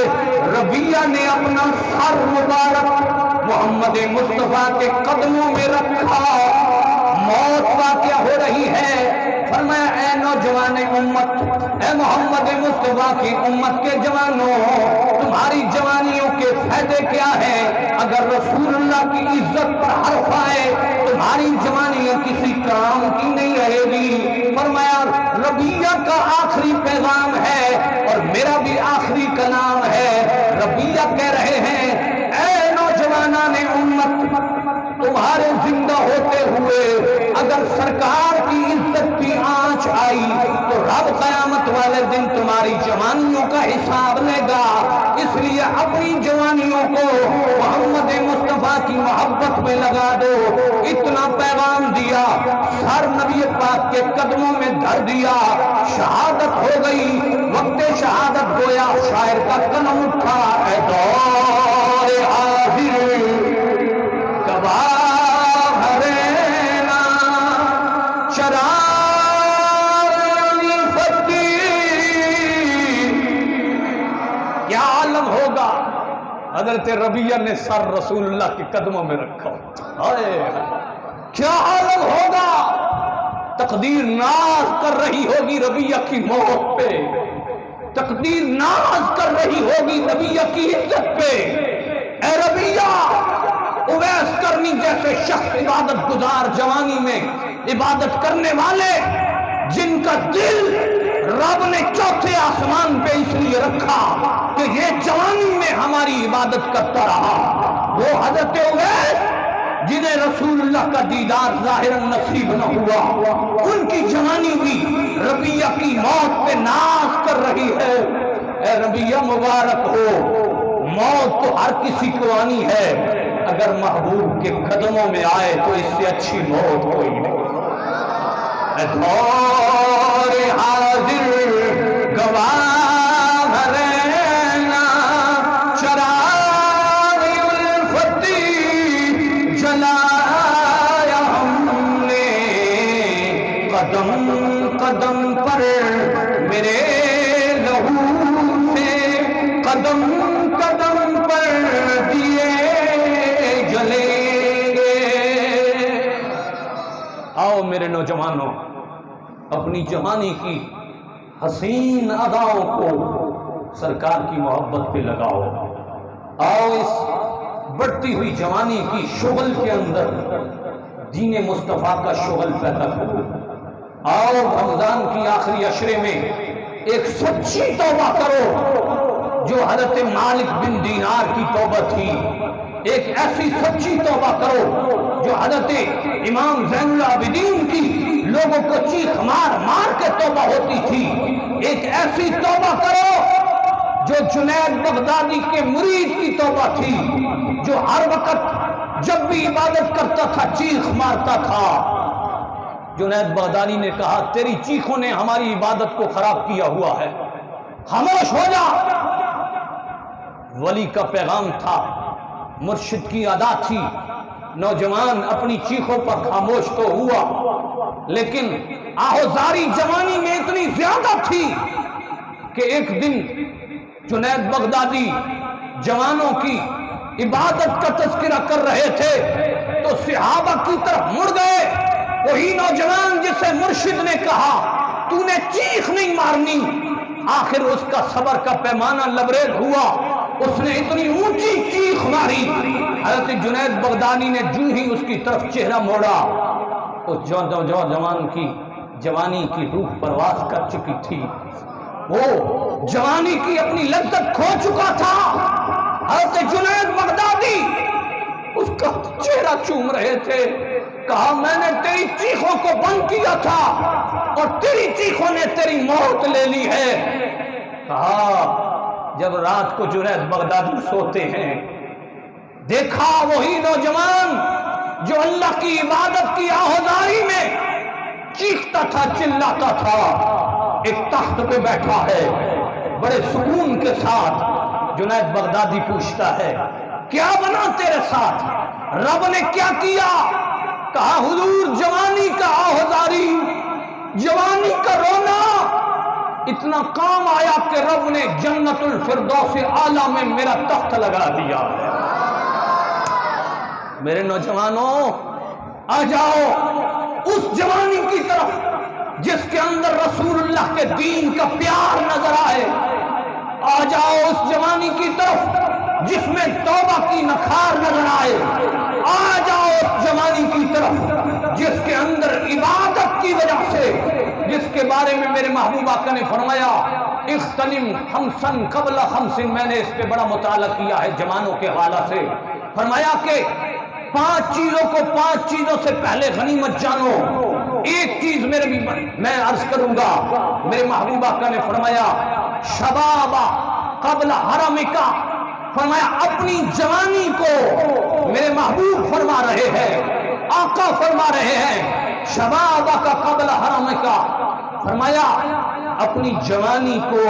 ربیہ نے اپنا سر مبارک محمد مصطفیٰ کے قدموں میں رکھا۔ موت واقع ہو رہی ہے، فرمایا اے نوجوان امت، اے محمد مصطفیٰ کی امت کے جوانوں، تمہاری جوانیوں کے فائدے کیا ہیں؟ اگر رسول اللہ کی عزت پر حرف آئے تمہاری جوانیاں کسی کام کی نہیں رہے گی۔ فرمایا ربیہ کا آخری پیغام ہے اور میرا بھی آخری کلام ہے۔ ربیہ کہہ رہے ہیں اے نوجوانان امت، تمہارے زندہ ہوتے ہوئے اگر سرکار کی عزت کی آنچ آئی تو رب قیامت والے دن تمہاری جوانیوں کا حساب لے گا۔ اس لیے اپنی جوانیوں کو محمد مصطفیٰ کی محبت میں لگا دو۔ اتنا پیغام دیا، سر نبی پاک کے قدموں میں دھر دیا، شہادت ہو گئی۔ وقت شہادت گویا شاعر کا قلم اٹھا، اے دور حاضر گواہ بھرینا چراغ الفتی۔ کیا عالم ہوگا حضرت ربیہ نے سر رسول اللہ کے قدموں میں رکھا، کیا عالم ہوگا۔ تقدیر ناز کر رہی ہوگی ربیہ کی موت پہ، تقدیر ناز کر رہی ہوگی ربیہ کی عزت پہ۔ اے ربیہ، اویس کرنی جیسے شخص عبادت گزار جوانی میں عبادت کرنے والے، جن کا دل رب نے چوتھے آسمان پہ اس لیے رکھا کہ یہ جوانی میں ہماری عبادت کرتا رہا، وہ حضرت اویس جنہیں رسول اللہ کا دیدار ظاہر نصیب نہ ہوا، ان کی جوانی بھی ربیہ کی موت پہ ناز کر رہی ہے۔ اے ربیہ مبارک ہو، موت تو ہر کسی کو آنی ہے، اگر محبوب کے قدموں میں آئے تو اس سے اچھی موت کوئی نہیں۔ اے دور حاضر گواہ بھرینا چراغ الفتی جلایا ہم نے، قدم قدم پر میرے لہو سے، قدم قدم پر دیے جلیں گے۔ آؤ میرے نوجوانوں، اپنی جوانی کی حسین اداؤں کو سرکار کی محبت پہ لگاؤ۔ آؤ اس بڑھتی ہوئی جوانی کی شغل کے اندر دین مصطفیٰ کا شغل پیدا کرو۔ آؤ رمضان کی آخری عشرے میں ایک سچی توبہ کرو جو حضرت مالک بن دینار کی توبہ تھی، ایک ایسی سچی توبہ کرو جو حضرت امام زین العابدین کی لوگوں کو چیخ مار مار کے توبہ ہوتی تھی، ایک ایسی توبہ کرو جو جنید بغدادی کے مرید کی توبہ تھی، جو ہر وقت جب بھی عبادت کرتا تھا چیخ مارتا تھا۔ جنید بغدادی نے کہا تیری چیخوں نے ہماری عبادت کو خراب کیا ہوا ہے، خاموش ہو جا۔ ولی کا پیغام تھا، مرشد کی ادا تھی، نوجوان اپنی چیخوں پر خاموش تو ہوا، لیکن آہوزاری جوانی میں اتنی زیادہ تھی کہ ایک دن جنید بغدادی جوانوں کی عبادت کا تذکرہ کر رہے تھے تو صحابہ کی طرف مڑ گئے۔ وہی نوجوان جسے مرشد نے کہا تو نے چیخ نہیں مارنی، آخر اس کا صبر کا پیمانہ لبریز ہوا، اس نے اتنی اونچی چیخ ماری، حضرت جنید بغدادی نے جو ہی اس کی طرف چہرہ موڑا، اس جوان کی جوانی کی روح پرواز کر چکی تھی، وہ جوانی کی اپنی لذت کھو چکا تھا۔ حضرت جنید بغدادی اس کا چہرہ چوم رہے تھے، کہا میں نے تیری چیخوں کو بند کیا تھا اور تیری چیخوں نے تیری موت لے لی ہے۔ کہا جب رات کو جنید بغدادی سوتے ہیں، دیکھا وہی نوجوان جو اللہ کی عبادت کی آہوزاری میں چیختا تھا چلاتا تھا، ایک تخت پہ بیٹھا ہے بڑے سکون کے ساتھ۔ جنید بغدادی پوچھتا ہے کیا بنا تیرے ساتھ، رب نے کیا کیا؟ کہا حضور جوانی کا آہوزاری، جوانی کا رونا اتنا کام آیا کہ رب نے جنت الفردوس اعلیٰ میں میرا تخت لگا دیا ہے۔ میرے نوجوانوں آ جاؤ اس جوانی کی طرف جس کے اندر رسول اللہ کے دین کا پیار نظر آئے، آ جاؤ اس جوانی کی طرف جس میں توبہ کی نخار نظر آئے، آ جاؤ اس جوانی کی طرف جس کے اندر عبادت کی وجہ سے، جس کے بارے میں میرے محبوب آقا نے فرمایا اختنم خمسن قبل خمسن، میں نے اس پہ بڑا مطالعہ کیا ہے جوانوں کے حوالہ سے، فرمایا کہ 5 چیزوں کو 5 چیزوں سے پہلے غنیمت جانو۔ ایک چیز میں عرض کروں گا، میرے محبوب آقا نے فرمایا شبابا قبل حرمکا، فرمایا اپنی جوانی کو، میرے محبوب فرما رہے ہیں، آقا فرما رہے ہیں شبابا کا قبل حرمکا، فرمایا اپنی جوانی کو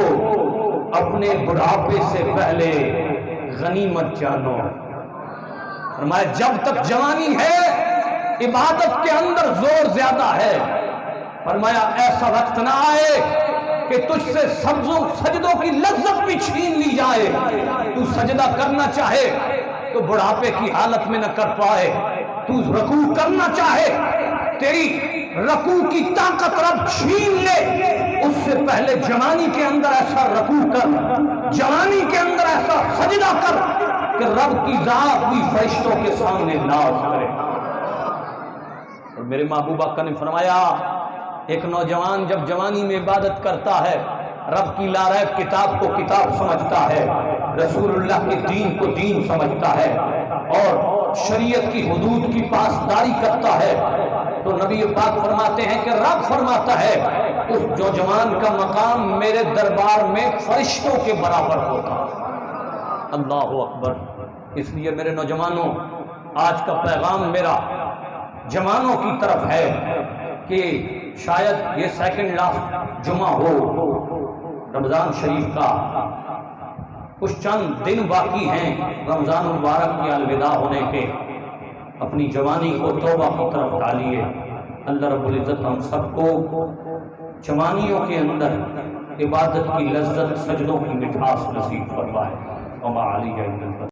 اپنے بڑھاپے سے پہلے غنیمت جانو۔ فرمایا جب تک جوانی ہے عبادت کے اندر زور زیادہ ہے، فرمایا ایسا وقت نہ آئے کہ تجھ سے سجدوں کی لذت بھی چھین لی جائے، تو سجدہ کرنا چاہے تو بڑھاپے کی حالت میں نہ کر پائے، تو رکوع کرنا چاہے تیری رکوع کی طاقت رب چھین لے، اس سے پہلے جوانی کے اندر ایسا رکوع کر، جوانی کے اندر ایسا سجدہ کر کہ رب کی ذات بھی فرشتوں کے سامنے ناز کرے۔ اور میرے محبوب آقا نے فرمایا ایک نوجوان جب جوانی میں عبادت کرتا ہے، رب کی لاریب کتاب کو کتاب سمجھتا ہے، رسول اللہ کے دین کو دین سمجھتا ہے، اور شریعت کی حدود کی پاسداری کرتا ہے، تو نبی پاک فرماتے ہیں کہ رب فرماتا ہے اس نوجوان کا مقام میرے دربار میں فرشتوں کے برابر ہوگا۔ اللہ اکبر۔ اس لیے میرے نوجوانوں، آج کا پیغام میرا جوانوں کی طرف ہے کہ شاید یہ سیکنڈ لاسٹ جمعہ ہو رمضان شریف کا، کچھ چند دن باقی ہیں رمضان مبارک کی الوداع ہونے کے، اپنی جوانی کو توبہ کی طرف ڈالیے۔ اللہ رب العزت ہم سب کو جوانیوں کے اندر عبادت کی لذت، سجدوں کی مٹھاس نصیب فرمائے۔ وما علیہ